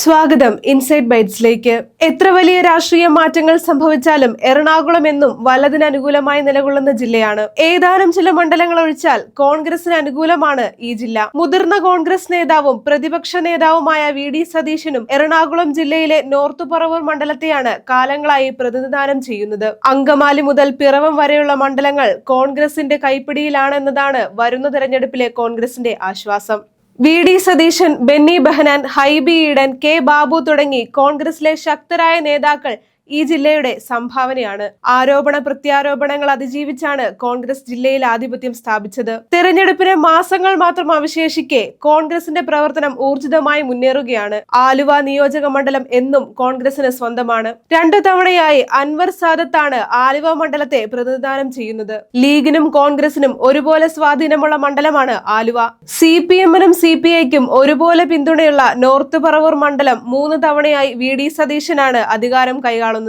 സ്വാഗതം ഇൻസൈഡ് ബൈറ്റ്സിലേക്ക്. എത്ര വലിയ രാഷ്ട്രീയ മാറ്റങ്ങൾ സംഭവിച്ചാലും എറണാകുളം എന്നും വലതിന് അനുകൂലമായി നിലകൊള്ളുന്ന ജില്ലയാണ്. ഏതാനും ചില മണ്ഡലങ്ങൾ ഒഴിച്ചാൽ കോൺഗ്രസിന് അനുകൂലമാണ് ഈ ജില്ല. മുതിർന്ന കോൺഗ്രസ് നേതാവും പ്രതിപക്ഷ നേതാവുമായ വി.ഡി. സതീശനും എറണാകുളം ജില്ലയിലെ നോർത്ത് പറവൂർ മണ്ഡലത്തെയാണ് കാലങ്ങളായി പ്രതിനിധാനം ചെയ്യുന്നത്. അങ്കമാലി മുതൽ പിറവം വരെയുള്ള മണ്ഡലങ്ങൾ കോൺഗ്രസിന്റെ കൈപ്പിടിയിലാണെന്നതാണ് വരുന്ന തെരഞ്ഞെടുപ്പിലെ കോൺഗ്രസിന്റെ ആശ്വാസം. വി.ഡി. സതീശൻ, ബെന്നി ബെഹനാൻ, ഹൈബി ഈഡൻ, കെ ബാബു തുടങ്ങി കോൺഗ്രസിലെ ശക്തരായ നേതാക്കൾ ഈ ജില്ലയുടെ സംഭാവനയാണ്. ആരോപണ പ്രത്യാരോപണങ്ങൾ അതിജീവിച്ചാണ് കോൺഗ്രസ് ജില്ലയിൽ ആധിപത്യം സ്ഥാപിച്ചത്. തെരഞ്ഞെടുപ്പിന് മാസങ്ങൾ മാത്രം അവശേഷിക്കെ കോൺഗ്രസിന്റെ പ്രവർത്തനം ഊർജിതമായി മുന്നേറുകയാണ്. ആലുവ നിയോജക മണ്ഡലം എന്നും കോൺഗ്രസിന് സ്വന്തമാണ്. 2 തവണയായി അൻവർ സാദത്താണ് ആലുവ മണ്ഡലത്തെ പ്രതിനിധാനം ചെയ്യുന്നത്. ലീഗിനും കോൺഗ്രസിനും ഒരുപോലെ സ്വാധീനമുള്ള മണ്ഡലമാണ് ആലുവ. CPM-നും CPI-ക്കും ഒരുപോലെ പിന്തുണയുള്ള നോർത്ത് പറവൂർ മണ്ഡലം 3 തവണയായി വി.ഡി. സതീശനാണ് അധികാരം കൈകാളുന്നത്.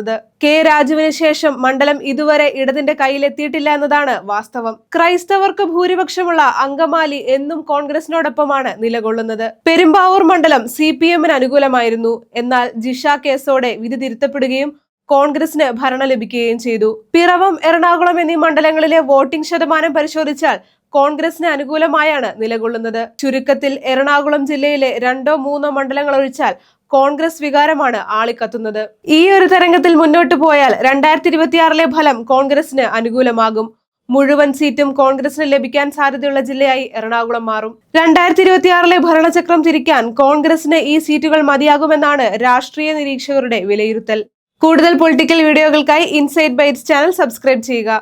കെ രാജുവിന് ശേഷം മണ്ഡലം ഇതുവരെ ഇടതിന്റെ കയ്യിലെത്തിയിട്ടില്ല എന്നതാണ് വാസ്തവം. ക്രൈസ്തവർക്ക് ഭൂരിപക്ഷമുള്ള അങ്കമാലി എന്നും കോൺഗ്രസിനോടൊപ്പമാണ് നിലകൊള്ളുന്നത്. പെരുമ്പാവൂർ മണ്ഡലം CPM-ന് അനുകൂലമായിരുന്നു. എന്നാൽ ജിഷ കേസോടെ വിധി തിരുത്തപ്പെടുകയും കോൺഗ്രസിന് ഭരണം ലഭിക്കുകയും ചെയ്തു. പിറവം, എറണാകുളം എന്നീ മണ്ഡലങ്ങളിലെ വോട്ടിംഗ് ശതമാനം പരിശോധിച്ചാൽ കോൺഗ്രസിന് അനുകൂലമായാണ് നിലകൊള്ളുന്നത്. ചുരുക്കത്തിൽ എറണാകുളം ജില്ലയിലെ 2-3 മണ്ഡലങ്ങൾ ഒഴിച്ചാൽ കോൺഗ്രസ് വികാരമാണ് ആളിക്കത്തുന്നത്. ഈ ഒരു തരംഗത്തിൽ മുന്നോട്ട് പോയാൽ 2026-ലെ ഫലം കോൺഗ്രസിന് അനുകൂലമാകും. മുഴുവൻ സീറ്റും കോൺഗ്രസിന് ലഭിക്കാൻ സാധ്യതയുള്ള ജില്ലയായി എറണാകുളം മാറും. 2026-ലെ ഭരണചക്രം തിരിക്കാൻ കോൺഗ്രസിന് ഈ സീറ്റുകൾ മതിയാകുമെന്നാണ് രാഷ്ട്രീയ നിരീക്ഷകരുടെ വിലയിരുത്തൽ. കൂടുതൽ പൊളിറ്റിക്കൽ വീഡിയോകൾക്കായി ഇൻസൈഡ് ബൈറ്റ്സ് ചാനൽ സബ്സ്ക്രൈബ് ചെയ്യുക.